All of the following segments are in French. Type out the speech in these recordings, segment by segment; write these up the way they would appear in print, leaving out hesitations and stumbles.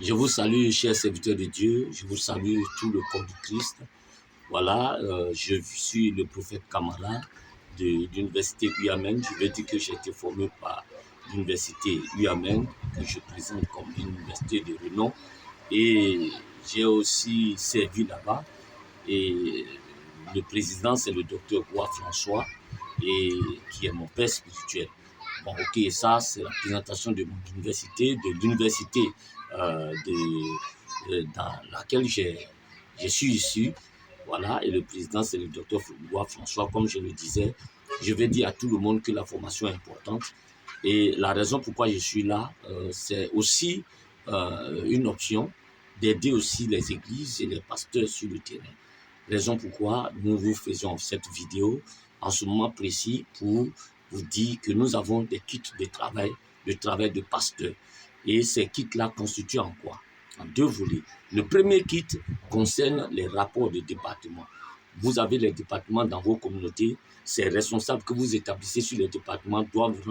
Je vous salue, chers serviteurs de Dieu. Je vous salue, tout le corps du Christ. Voilà, je suis le prophète Kamara de l'université UAMN. Je veux dire que j'ai été formé par l'université UAMN, que je présente comme une université de renom. Et j'ai aussi servi là-bas. Et le président, c'est le docteur Roi François, et qui est mon père spirituel. Bon, ok, ça, c'est la présentation de mon université, de l'université dans laquelle je suis issu. Voilà, et le président, c'est le docteur Roi François, comme je le disais. Je vais dire à tout le monde que la formation est importante. Et la raison pourquoi je suis là, c'est aussi une option d'aider aussi les églises et les pasteurs sur le terrain. Raison pourquoi nous vous faisons cette vidéo en ce moment précis pour vous dire que nous avons des kits de travail de pasteur. Et ces kits-là constituent en quoi? En deux volets. Le premier kit concerne les rapports de département. Vous avez les départements dans vos communautés. Ces responsables que vous établissez sur les départements doivent vous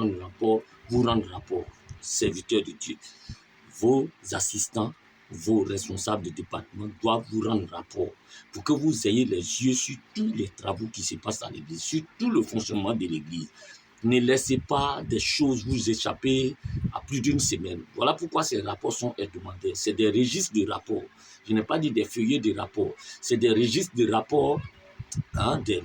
rendre rapport, serviteurs de Dieu. Vos assistants, vos responsables de département doivent vous rendre rapport pour que vous ayez les yeux sur tous les travaux qui se passent à l'église, sur tout le fonctionnement de l'église. Ne laissez pas des choses vous échapper à plus d'une semaine. Voilà pourquoi ces rapports sont demandés. C'est des registres de rapports. Je n'ai pas dit des feuillets de rapports. C'est des registres de rapports, des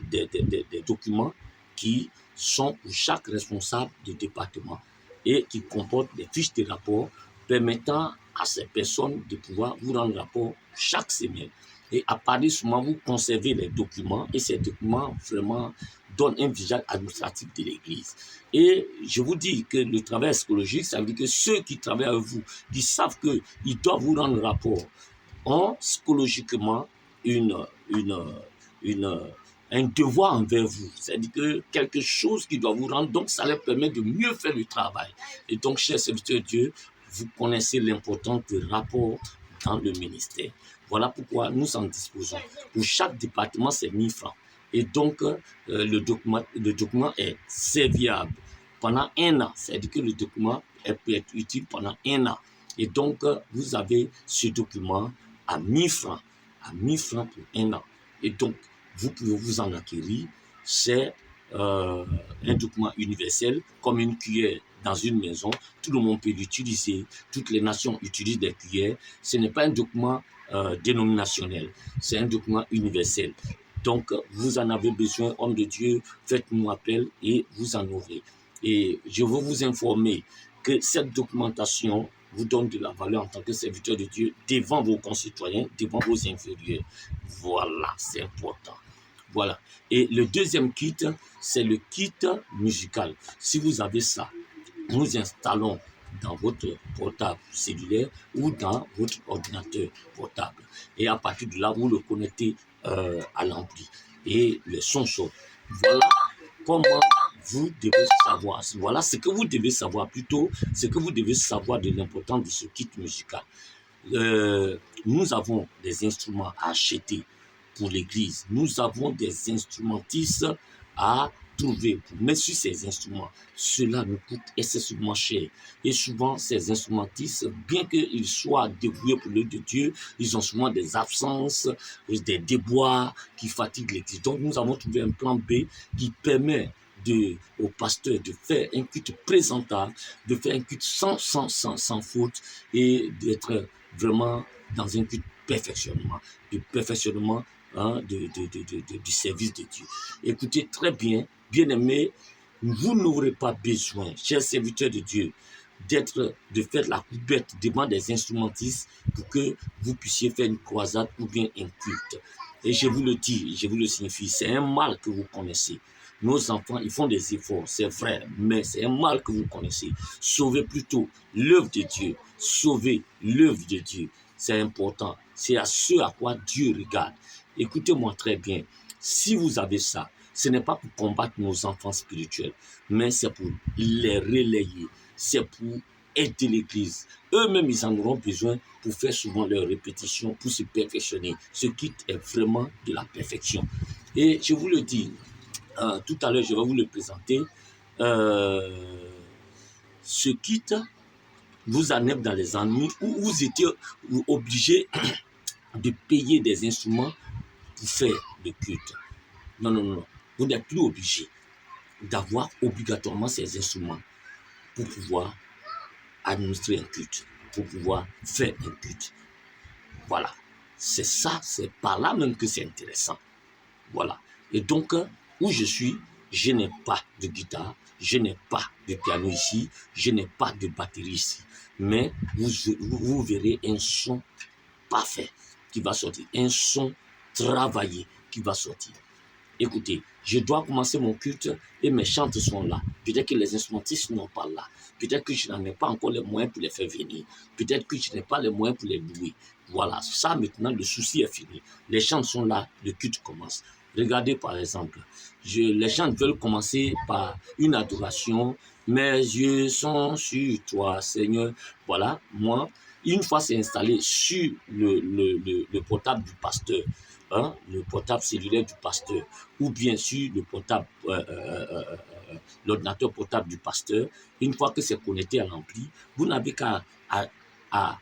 documents qui sont pour chaque responsable de département et qui comportent des fiches de rapport permettant à ces personnes de pouvoir vous rendre rapport chaque semaine. Et à partir de ce moment, vous conservez les documents et ces documents vraiment donnent un visage administratif de l'Église. Et je vous dis que le travail psychologique, ça veut dire que ceux qui travaillent avec vous, qui savent qu'ils doivent vous rendre rapport, ont psychologiquement un devoir envers vous. C'est-à-dire que quelque chose qui doit vous rendre, donc ça leur permet de mieux faire le travail. Et donc, chers serviteurs de Dieu, vous connaissez l'importance du rapport dans le ministère. Voilà pourquoi nous en disposons. Pour chaque département, c'est 1000 francs. Et donc, le document est serviable pendant 1 an. C'est-à-dire que le document peut être utile pendant 1 an. Et donc, vous avez ce document à 1000 francs. À 1000 francs pour 1 an. Et donc, vous pouvez vous en acquérir. C'est un document universel, comme une cuillère dans une maison. Tout le monde peut l'utiliser. Toutes les nations utilisent des cuillères. Ce n'est pas un document dénominationnel. C'est un document universel. Donc, vous en avez besoin, homme de Dieu, faites-nous appel et vous en aurez. Et je veux vous informer que cette documentation vous donne de la valeur en tant que serviteur de Dieu devant vos concitoyens, devant vos inférieurs. Voilà, c'est important. Voilà. Et le deuxième kit, c'est le kit musical. Si vous avez ça, nous installons dans votre portable cellulaire ou dans votre ordinateur portable. Et à partir de là, vous le connectez à l'ampli. Et le son sort. Voilà comment vous devez savoir. Voilà ce que vous devez savoir, plutôt ce que vous devez savoir de l'importance de ce kit musical. Nous avons des instruments à acheter pour l'église. Nous avons des instrumentistes à trouver pour mettre sur ces instruments. Cela nous coûte excessivement cher. Et souvent, ces instrumentistes, bien qu'ils soient dévoués pour l'œuvre de Dieu, ils ont souvent des absences, des déboires qui fatiguent l'église. Donc, nous avons trouvé un plan B qui permet au pasteur de faire un culte présentable, de faire un culte sans faute et d'être vraiment dans un culte perfectionnement, du perfectionnement du service de Dieu. Écoutez très bien, bien-aimés, vous n'aurez pas besoin, chers serviteurs de Dieu, de faire la coupette devant des instrumentistes pour que vous puissiez faire une croisade ou bien un culte. Et je vous le dis, je vous le signifie, c'est un mal que vous connaissez. Nos enfants, ils font des efforts, c'est vrai, mais c'est un mal que vous connaissez. Sauvez plutôt l'œuvre de Dieu. Sauvez l'œuvre de Dieu. C'est important. C'est à ce à quoi Dieu regarde. Écoutez-moi très bien. Si vous avez ça, ce n'est pas pour combattre nos enfants spirituels, mais c'est pour les relayer. C'est pour aider l'Église. Eux-mêmes, ils en auront besoin pour faire souvent leurs répétitions, pour se perfectionner. Ce kit est vraiment de la perfection. Et je vous le dis, tout à l'heure, je vais vous le présenter. Ce kit vous en êtes dans les ennuis où vous étiez obligé de payer des instruments pour faire le culte. Non, non, non. Vous n'êtes plus obligé d'avoir obligatoirement ces instruments pour pouvoir administrer un culte, pour pouvoir faire un culte. Voilà. C'est ça, c'est par là même que c'est intéressant. Voilà. Et donc, où je suis, je n'ai pas de guitare, je n'ai pas de piano ici, je n'ai pas de batterie ici. Mais vous verrez un son parfait qui va sortir, un son travaillé qui va sortir. Écoutez, je dois commencer mon culte et mes chantes sont là. Peut-être que les instrumentistes n'ont pas là. Peut-être que je n'en ai pas encore les moyens pour les faire venir. Peut-être que je n'ai pas les moyens pour les louer. Voilà, ça maintenant, le souci est fini. Les chants sont là, le culte commence. Regardez par exemple, les chants veulent commencer par une adoration. Mes yeux sont sur toi, Seigneur. Voilà, moi, une fois c'est installé sur le portable du pasteur, hein, le portable cellulaire du pasteur, ou bien sûr le portable, l'ordinateur portable du pasteur, une fois que c'est connecté à l'ampli, vous n'avez qu'à à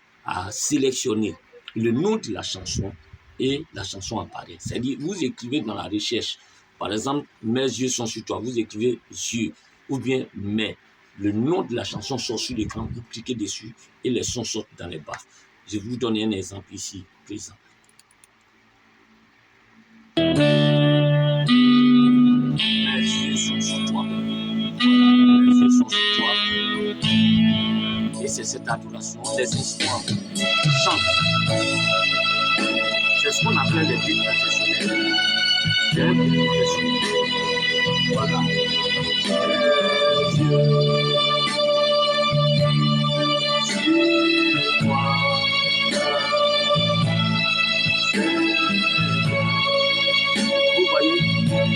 sélectionner le nom de la chanson et la chanson apparaît. C'est-à-dire, vous écrivez dans la recherche, par exemple, mes yeux sont sur toi, vous écrivez yeux, ou bien mais. Le nom de la chanson sort sur l'écran, vous cliquez dessus et les sons sortent dans les baffes. Je vais vous donner un exemple ici, présent. Mes yeux sont sur toi. Voilà, mes yeux sont sur toi. Et c'est cette adoration, les instruments chantent. C'est ce qu'on appelle les beats professionnels. C'est un beat professionnel. Voilà. Vous voyez,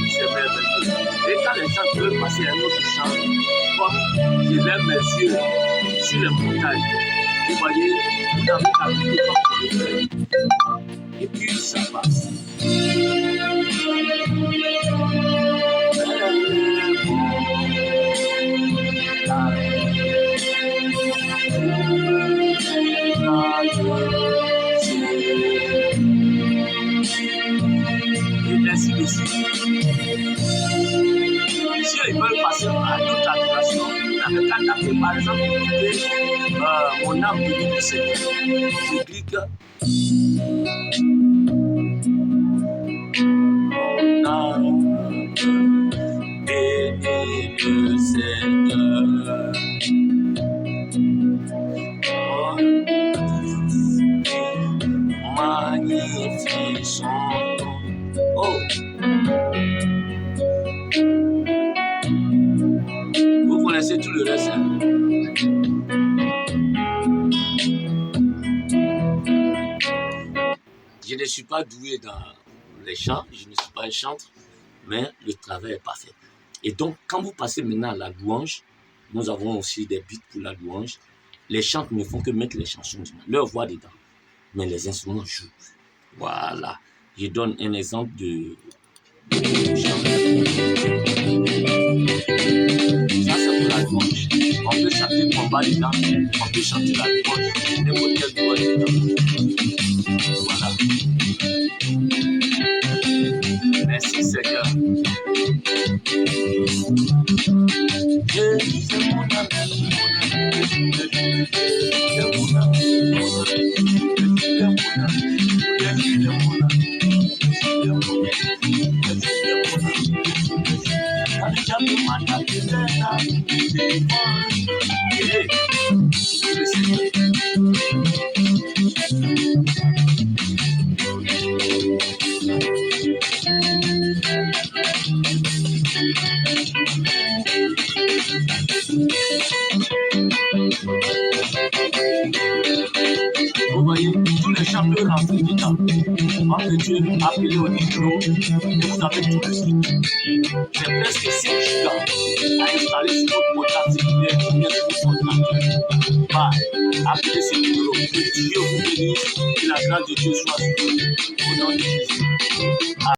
c'est merveilleux. Et quand les gens veulent passer à un autre chant, comme je lève mes yeux sur les montagnes, vous voyez, vous n'avez qu'à appliquer comme vous le faites. Et puis ça passe. Et ainsi de suite. Si ils veulent passer à d'autres adorations, vous n'avez qu'à taper par exemple, écoutez, mon âme bénit le Seigneur. Je clique. Mon âme bénit le Seigneur. Magnifie son nom. Oh! Vous connaissez tout le reste. Hein? Je ne suis pas doué dans les chants, je ne suis pas un chanteur, mais le travail est parfait. Et donc, quand vous passez maintenant à la louange, nous avons aussi des beats pour la louange. Les chants ne font que mettre les chansons, leur voix dedans. Mais les instruments jouent. Voilà. Je donne un exemple de chant. Ça, c'est pour la louange. On peut chanter combat dedans, on peut chanter la louange, n'importe quelle louange dedans. Voilà. Merci Seigneur. Jésus, c'est mon ami. Vous voyez, tous les chants peuvent rentrer dedans. Entre Dieu, appelé au micro, et vous avez tout le kit. C'est presque 5 gigas à installer sur votre portable cellulaire ou bien sur votre ordinateur. Appelez ce numéro. Que Dieu vous bénisse, que la grâce de Dieu soit sur vous. Au nom de Jésus.